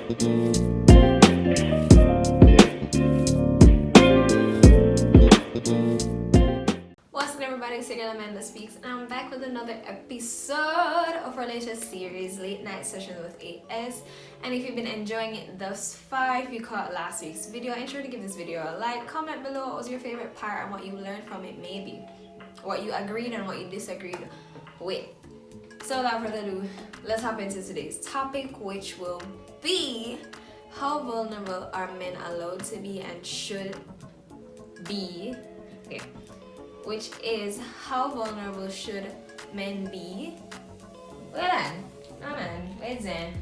What's up, everybody? It's your girl AmandaSpeaks, and I'm back with another episode of our latest series, Late Night Sessions with AS. And if you've been enjoying it thus far, if you caught last week's video, ensure to give this video a like. Comment below what was your favorite part and what you learned from it, maybe what you agreed and what you disagreed with. So without further ado, let's hop into today's topic, which will be how vulnerable are men allowed to be and should be. Okay. Which is how vulnerable should men be? Well then, no man, wait then.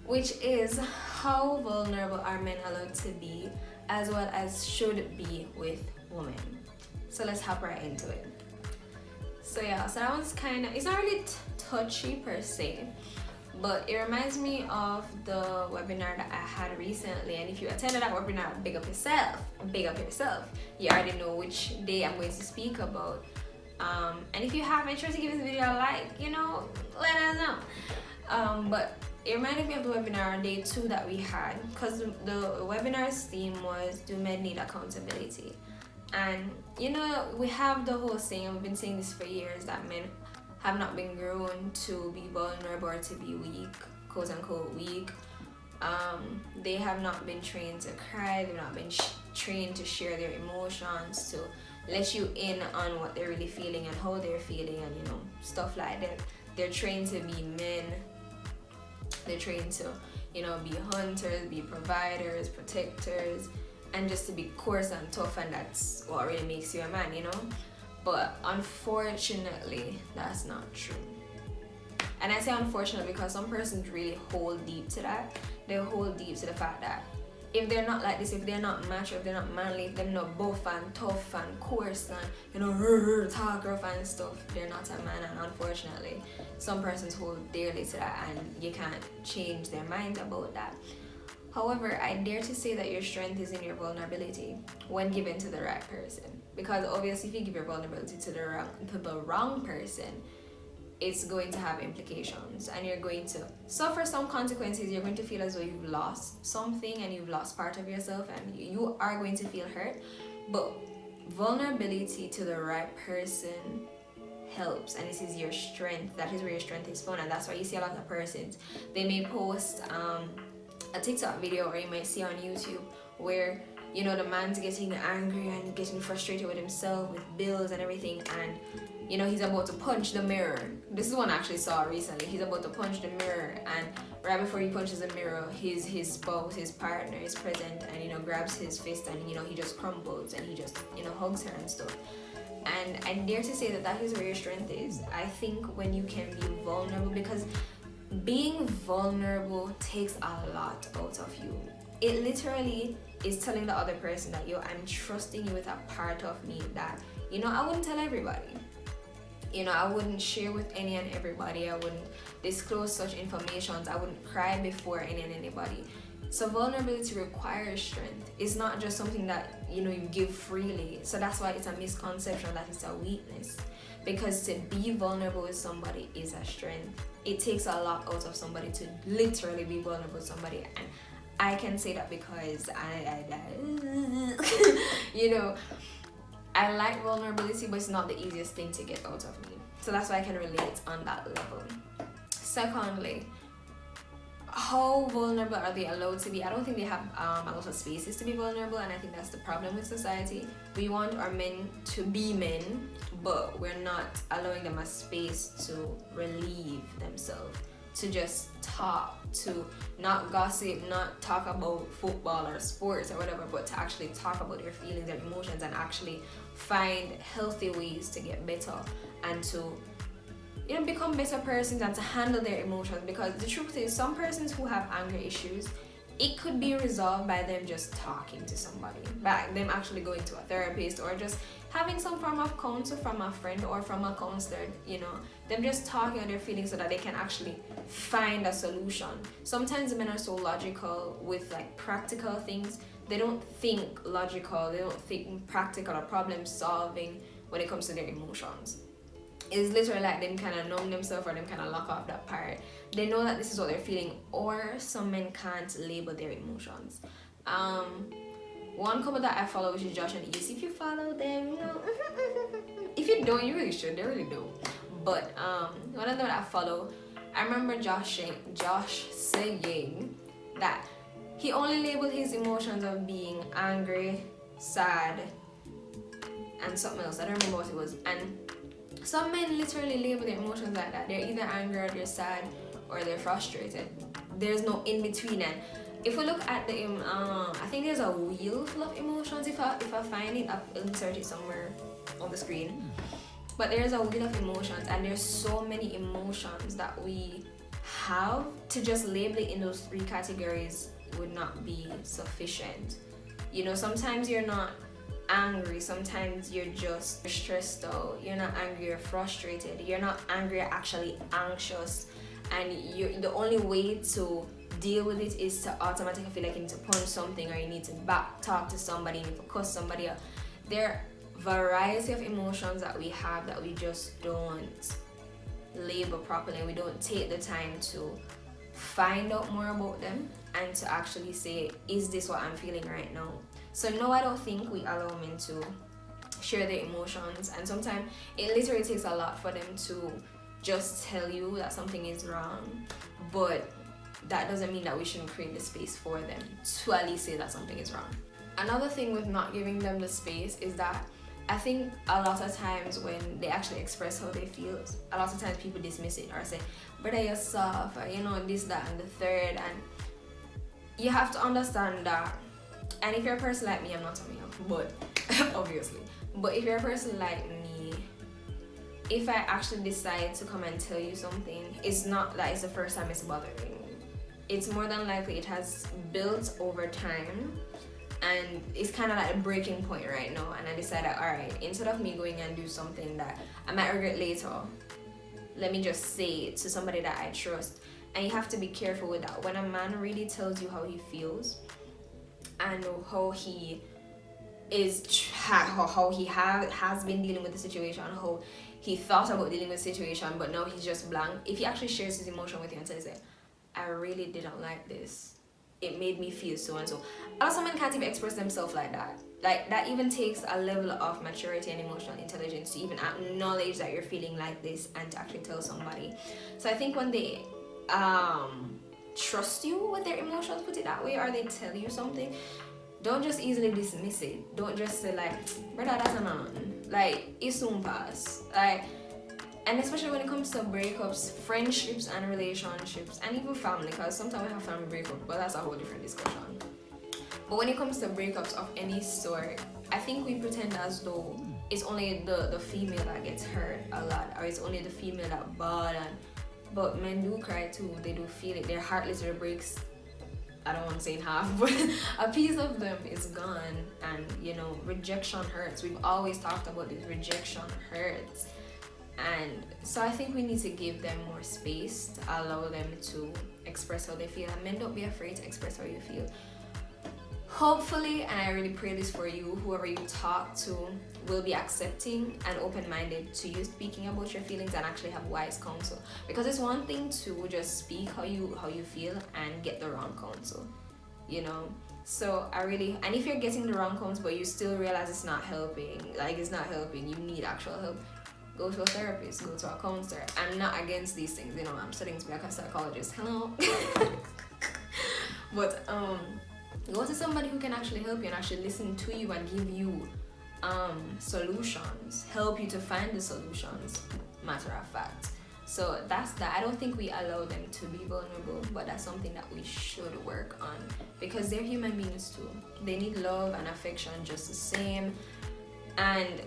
Which is how vulnerable are men allowed to be, as well as should be with women. So let's hop right into it. So yeah, so that one's kind of, it's not really touchy per se, but it reminds me of the webinar that I had recently. And if you attended that webinar, big up yourself. You already know which day I'm going to speak about. And if you have interest to give this video a like, let us know. But it reminded me of the webinar day 2 that we had, because the webinar's theme was, do men need accountability? And we have the whole saying, and we've been saying this for years, that men have not been grown to be vulnerable or to be weak, quote unquote weak. They have not been trained to cry. They've not been trained to share their emotions, to let you in on what they're really feeling and how they're feeling, and stuff like that. They're trained to be men. They're trained to be hunters, be providers, protectors, and just to be coarse and tough, and that's what really makes you a man, But unfortunately, that's not true. And I say unfortunately because some persons really hold deep to that. They hold deep to the fact that if they're not like this, if they're not macho, if they're not manly, if they're not buff and tough and coarse and talk rough and stuff, they're not a man. And unfortunately, some persons hold dearly to that, and you can't change their minds about that. However, I dare to say that your strength is in your vulnerability when given to the right person. Because obviously, if you give your vulnerability to the wrong person, it's going to have implications, and you're going to suffer some consequences. You're going to feel as though you've lost something and you've lost part of yourself, and you are going to feel hurt. But vulnerability to the right person helps, and this is your strength. That is where your strength is found, and that's why you see a lot of persons. They may post a TikTok video, or you might see on YouTube, where the man's getting angry and getting frustrated with himself, with bills and everything, and he's about to punch the mirror. This is one I actually saw recently. He's about to punch the mirror, and right before he punches the mirror, his spouse, his partner is present, and grabs his fist, and he just crumbles, and he just hugs her and stuff. And I dare to say that is where your strength is. I think when you can be vulnerable, because being vulnerable takes a lot out of you. It literally is telling the other person that I'm trusting you with a part of me that I wouldn't tell everybody. I wouldn't share with any and everybody. I wouldn't disclose such information. I wouldn't cry before any and anybody. So vulnerability requires strength. It's not just something that you give freely. So that's why it's a misconception that it's a weakness. Because to be vulnerable with somebody is a strength. It takes a lot out of somebody to literally be vulnerable with somebody, and I can say that because I I like vulnerability, but it's not the easiest thing to get out of me. So that's why I can relate on that level. Secondly, how vulnerable are they allowed to be? I don't think they have a lot of spaces to be vulnerable, and I think that's the problem with society. We want our men to be men, but we're not allowing them a space to relieve themselves, to just talk, to not gossip, not talk about football or sports or whatever, but to actually talk about their feelings, their emotions, and actually find healthy ways to get better and to become better persons and to handle their emotions. Because the truth is, some persons who have anger issues, it could be resolved by them just talking to somebody, by them actually going to a therapist, or just having some form of counsel from a friend or from a counselor, them just talking on their feelings so that they can actually find a solution. Sometimes men are so logical with practical things. They don't think logical, they don't think practical or problem solving when it comes to their emotions. is literally like them kind of numb themselves or them kind of lock off that part. They know that this is what they're feeling, or some men can't label their emotions. One couple that I follow, which is Josh and Eve. If you follow them, you know, if you don't, you really should. They really do. But one of them that I follow, I remember Josh saying that he only labeled his emotions of being angry, sad, and something else. I don't remember what it was. And some men literally label their emotions like that. They're either angry or they're sad or they're frustrated. There's no in between. And if we look at the I think there's a wheel full of emotions. If I find it, I'll insert it somewhere on the screen. But there's a wheel of emotions, and there's so many emotions that we have. To just label it in those 3 categories would not be sufficient. You know, sometimes you're not angry, sometimes you're just stressed out. You're not angry, you're frustrated. You're not angry, you're actually anxious. And the only way to deal with it is to automatically feel like you need to punch something, or you need to back talk to somebody, you need to cuss somebody out. There are variety of emotions that we have that we just don't label properly. We don't take the time to find out more about them and to actually say, is this what I'm feeling right now? So no, I don't think we allow men to share their emotions, and sometimes it literally takes a lot for them to just tell you that something is wrong, but that doesn't mean that we shouldn't create the space for them to at least say that something is wrong. Another thing with not giving them the space is that I think a lot of times when they actually express how they feel, a lot of times people dismiss it or say, brother, you're soft, or you know, this, that, and the third. And you have to understand that, and if you're a person like me, I'm not a male, but obviously, but if you're a person like me, if I actually decide to come and tell you something, it's not that it's the first time it's bothering me. It's more than likely it has built over time, and it's kind of like a breaking point right now. And I decided, alright, instead of me going and do something that I might regret later, let me just say it to somebody that I trust. And you have to be careful with that. When a man really tells you how he feels and how he is, how he has been dealing with the situation, how he thought about dealing with the situation, but now he's just blank. If he actually shares his emotion with you and says, I really didn't like this, it made me feel so and so. A lot of men can't even express themselves like that. Like, that even takes a level of maturity and emotional intelligence to even acknowledge that you're feeling like this and to actually tell somebody. So I think when they trust you with their emotions, put it that way, or they tell you something, don't just easily dismiss it. Don't just say like, brother, that's a man. Like, it soon pass. Like, and especially when it comes to breakups, friendships and relationships, and even family, because sometimes we have family breakups, but that's a whole different discussion. But when it comes to breakups of any sort, I think we pretend as though it's only the female that gets hurt a lot, or it's only the female that bawls. But men do cry too. They do feel it. Their heart literally breaks. I don't want to say in half, but a piece of them is gone. And you know, rejection hurts. We've always talked about this. Rejection hurts. And so I think we need to give them more space to allow them to express how they feel. And men, don't be afraid to express how you feel. Hopefully, and I really pray this for you, whoever you talk to will be accepting and open-minded to you speaking about your feelings and actually have wise counsel. Because it's one thing to just speak how you feel and get the wrong counsel, you know. So I really, and if you're getting the wrong counsel but you still realize it's not helping, you need actual help, go to a therapist, go to a counselor. I'm not against these things, you know, I'm studying to be a psychologist, hello. But go to somebody who can actually help you and actually listen to you and give you solutions, help you to find the solutions, matter of fact. So that's that. I don't think we allow them to be vulnerable, but that's something that we should work on, because they're human beings too. They need love and affection just the same, and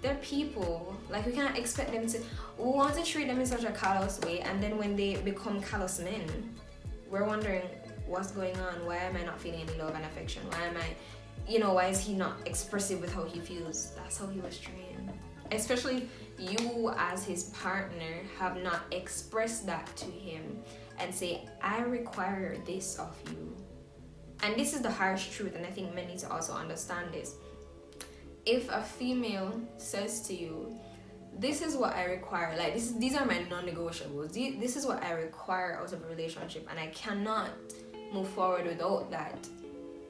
they're people. Like, we can't expect them to, we want to treat them in such a callous way, and then when they become callous men, we're wondering, what's going on? Why am I not feeling any love and affection? Why is he not expressive with how he feels? That's how he was trained. Especially you as his partner have not expressed that to him and say, I require this of you. And this is the harsh truth, and I think men need to also understand this. If a female says to you this is what I require. Like these are my non-negotiables. This is what I require out of a relationship, and I cannot move forward without that.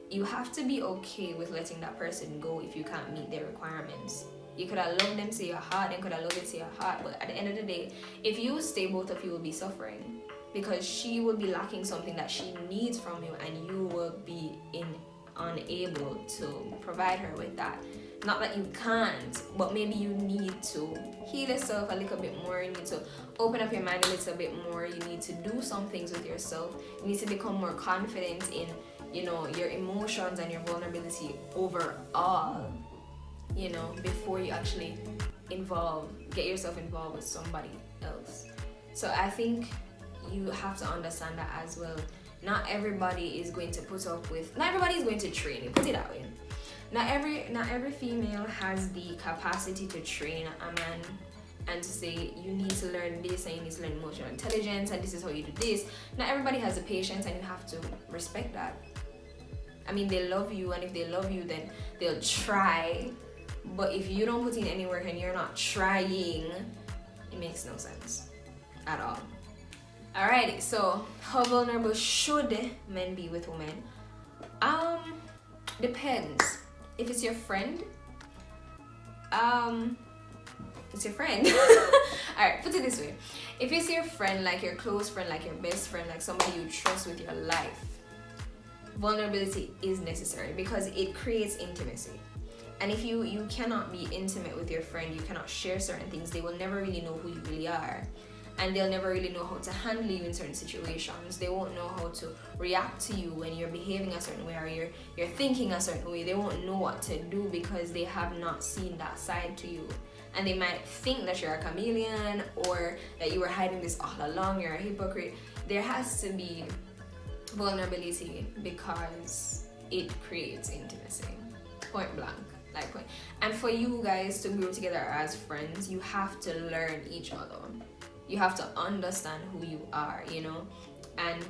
You have to be okay with letting that person go if you can't meet their requirements. You could have loved them to your heart and could have loved them to your heart, but at the end of the day, if you stay, both of you will be suffering, because she will be lacking something that she needs from you, and you will be unable to provide her with that. Not that you can't, but maybe you need to heal yourself a little bit more. You need to open up your mind a little bit more. You need to do some things with yourself. You need to become more confident in, your emotions and your vulnerability overall, before you actually get yourself involved with somebody else. So I think you have to understand that as well. Not everybody is going to not everybody is going to train you, put it that way. Not every female has the capacity to train a man and to say, you need to learn this and you need to learn emotional intelligence and this is how you do this. Not everybody has the patience, and you have to respect that. I mean, they love you, and if they love you, then they'll try. But if you don't put in any work and you're not trying, it makes no sense at all. Alrighty, so how vulnerable should men be with women? Depends. If it's your friend, it's your friend. Alright, put it this way. If it's your friend, like your close friend, like your best friend, like somebody you trust with your life, vulnerability is necessary because it creates intimacy. And if you cannot be intimate with your friend, you cannot share certain things, they will never really know who you really are. And they'll never really know how to handle you in certain situations. They won't know how to react to you when you're behaving a certain way or you're thinking a certain way. They won't know what to do because they have not seen that side to you. And they might think that you're a chameleon or that you were hiding this all along, you're a hypocrite. There has to be vulnerability because it creates intimacy. Point blank. And for you guys to grow together as friends, you have to learn each other. You have to understand who you are, and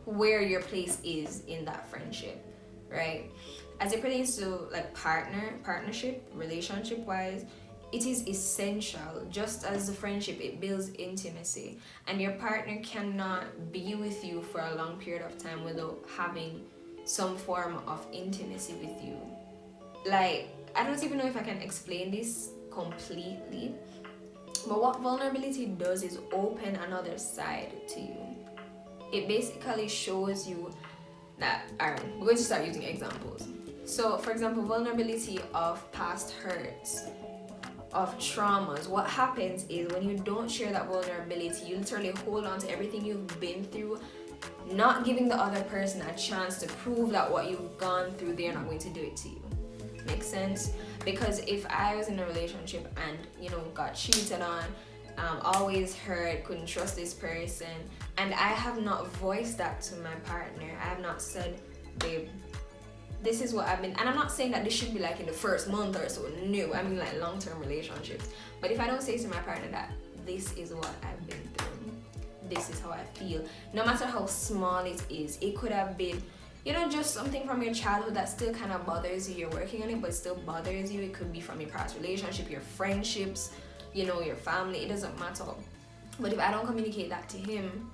where your place is in that friendship, right? As it pertains to partnership, relationship wise, it is essential. Just as the friendship, it builds intimacy, and your partner cannot be with you for a long period of time without having some form of intimacy with you. I don't even know if I can explain this completely, but what vulnerability does is open another side to you. It basically shows you that, alright, we're going to start using examples. So, for example, vulnerability of past hurts, of traumas. What happens is when you don't share that vulnerability, you literally hold on to everything you've been through, not giving the other person a chance to prove that what you've gone through, they're not going to do it to you. Makes sense? Because if I was in a relationship and got cheated on, always hurt, couldn't trust this person, and I have not voiced that to my partner, I have not said, babe, this is what I've been, and I'm not saying that this should be like in the first month or so, no, I mean like long-term relationships. But if I don't say to my partner that this is what I've been through, this is how I feel, no matter how small it is, it could have been just something from your childhood that still kind of bothers you. You're working on it, but it still bothers you. It could be from your past relationship, your friendships, your family. It doesn't matter. But if I don't communicate that to him,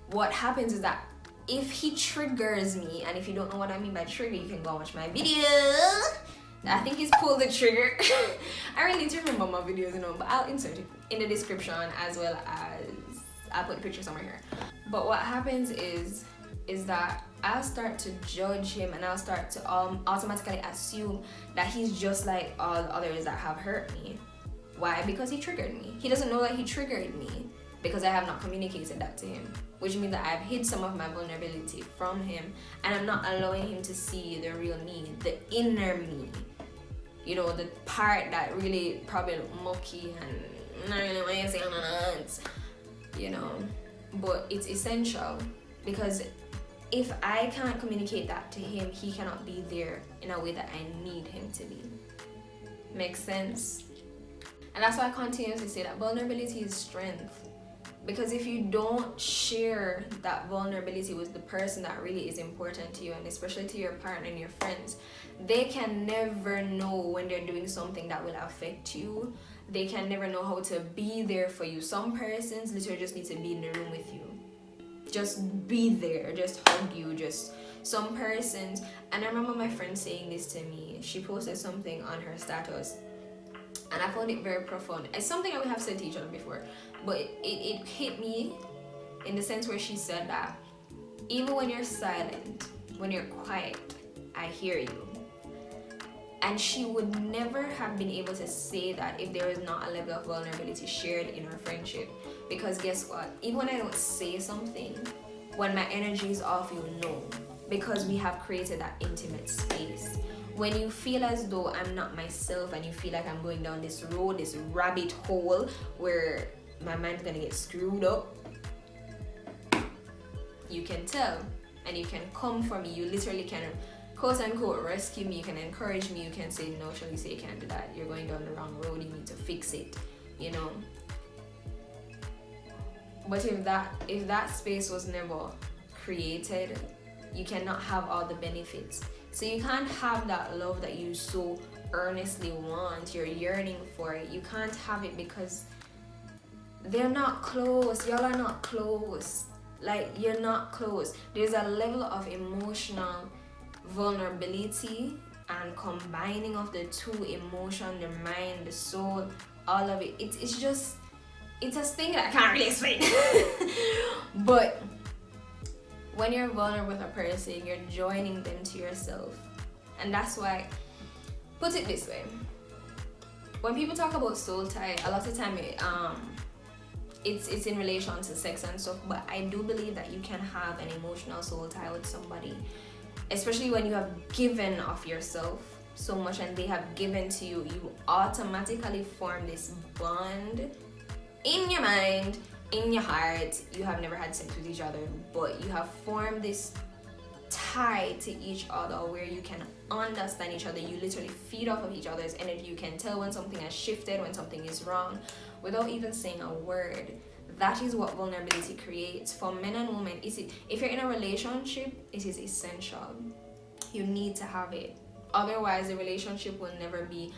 what happens is that if he triggers me, and if you don't know what I mean by trigger, you can go watch my video. I think it's pull the trigger. I really need to remember my videos, but I'll insert it in the description, as well as I'll put the picture somewhere here. But what happens is that I'll start to judge him, and I'll start to automatically assume that he's just like all the others that have hurt me. Why? Because he triggered me. He doesn't know that he triggered me because I have not communicated that to him, which means that I've hid some of my vulnerability from him, and I'm not allowing him to see the real me, the inner me, the part that really probably mucky and I don't know what you're saying, but it's essential, because if I can't communicate that to him, he cannot be there in a way that I need him to be. Makes sense? And that's why I continuously say that vulnerability is strength. Because if you don't share that vulnerability with the person that really is important to you, and especially to your partner and your friends, they can never know when they're doing something that will affect you. they can never know how to be there for you. Some persons literally just need to be in the room with you, just be there, just hug you. Just some persons, and I remember my friend saying this to me. She posted something on her status and I found it very profound. It's something that we have said to each other before, but it hit me in the sense where she said that even when you're silent, when you're quiet, I hear you. And she would never have been able to say that if there was not a level of vulnerability shared in our friendship. Because guess what? Even when I don't say something, when my energy is off, you know. Because we have created that intimate space. When you feel as though I'm not myself and you feel like I'm going down this road, this rabbit hole where my mind's gonna get screwed up, you can tell and you can come for me. You literally can quote unquote rescue me. You can encourage me. You can say, no, Shalisa, you can't do that. You're going down the wrong road. You need to fix it, you know. But if that space was never created, you cannot have all the benefits. So you can't have that love that you so earnestly want, you're yearning for it. You can't have it because they're not close. Y'all are not close. Like, you're not close. There's a level of emotional vulnerability and combining of the two, emotion, the mind, the soul, all of it. It's a thing that I can't really explain. But when you're vulnerable with a person, you're joining them to yourself. And that's why, put it this way, when people talk about soul tie, a lot of time it's in relation to sex and stuff, but I do believe that you can have an emotional soul tie with somebody, especially when you have given of yourself so much and they have given to you. You automatically form this bond in your mind, in your heart. You have never had sex with each other, but you have formed this tie to each other where you can understand each other. You literally feed off of each other's energy. You can tell when something has shifted, when something is wrong, without even saying a word. That is what vulnerability creates for men and women. If you're in a relationship, it is essential. You need to have it. Otherwise, the relationship will never be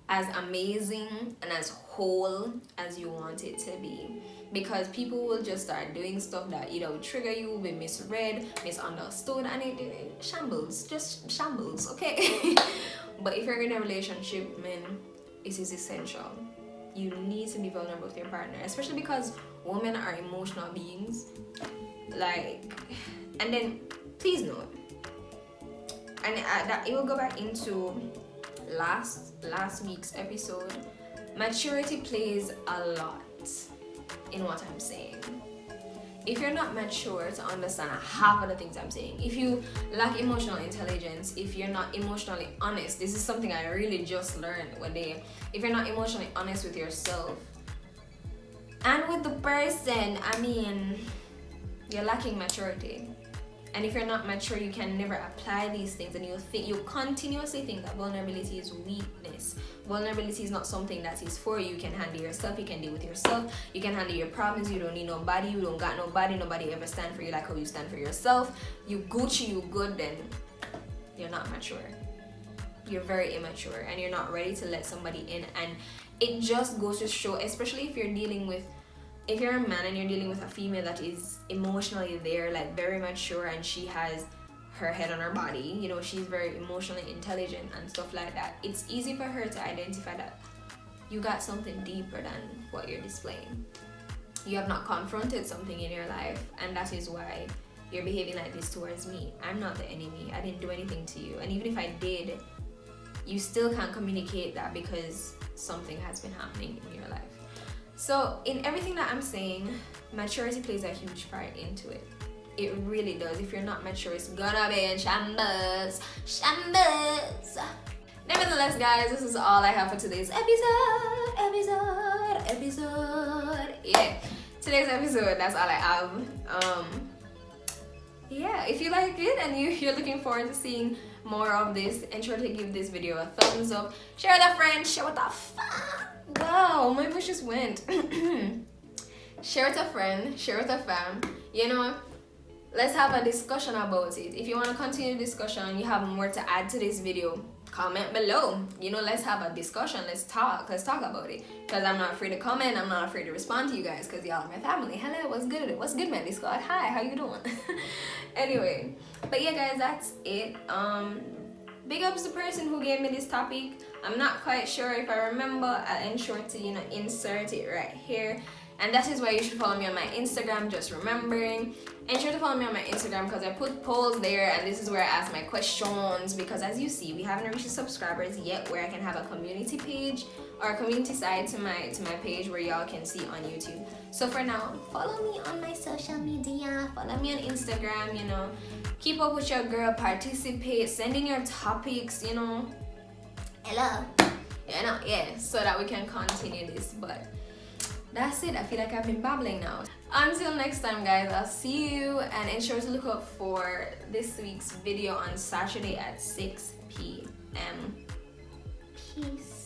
as amazing and as whole as you want it to be, because people will just start doing stuff that either will trigger you, be misread, misunderstood, and it shambles, just shambles, okay? But if you're in a relationship, man, it is essential. You need to be vulnerable with your partner, especially because women are emotional beings. Like, and then please note, and that it will go back into last week's episode. Maturity plays a lot in what I'm saying. If you're not mature to understand half of the things I'm saying, if you lack emotional intelligence, if you're not emotionally honest, this is something I really just learned one day. If you're not emotionally honest with yourself and with the person, I mean, you're lacking maturity. And if you're not mature, you can never apply these things, and you continuously think that vulnerability is weakness. Vulnerability is not something that is for you. You can handle yourself, you can deal with yourself, you can handle your problems, you don't need nobody, you don't got nobody ever stand for you like how you stand for yourself. You Gucci, you good, then you're not mature. You're very immature and you're not ready to let somebody in. And it just goes to show, especially if you're a man and you're dealing with a female that is emotionally there, like very mature, and she has her head on her body, you know, she's very emotionally intelligent and stuff like that, it's easy for her to identify that you got something deeper than what you're displaying. You have not confronted something in your life, and that is why you're behaving like this towards me. I'm not the enemy. I didn't do anything to you. And even if I did, you still can't communicate that because something has been happening in your life. So in everything that I'm saying, maturity plays a huge part into it. It really does. If you're not mature, it's gonna be in shambles. Nevertheless, guys, this is all I have for today's episode. Yeah, today's episode, that's all I have. Yeah, if you like it and you're looking forward to seeing more of this, ensure to give this video a thumbs up. Share with a friend. Share with a wow, my voice just went. Share with a friend, share with a fam. You know, let's have a discussion about it. If you want to continue the discussion, you have more to add to this video, comment below. You know, let's have a discussion. Let's talk about it, because I'm not afraid to comment. I'm not afraid to respond to you guys, because y'all are my family. Hello, what's good? What's good, MandySquad? Hi, how you doing? Anyway, but yeah guys, that's it. Big ups to the person who gave me this topic. I'm not quite sure if I remember. I'll ensure to, you know, insert it right here. And that is why you should follow me on my Instagram, just remembering. Ensure to follow me on my Instagram, because I put polls there, and this is where I ask my questions, because as you see, we haven't reached the subscribers yet where I can have a community page or a community side to my page where y'all can see on YouTube. So for now, follow me on my social media, follow me on Instagram, you know. Keep up with your girl, participate, send in your topics, you know. Hello. You know, yeah, so that we can continue this. But that's it. I feel like I've been babbling now. Until next time guys, I'll see you, and ensure to look up for this week's video on Saturday at 6 p.m. Peace.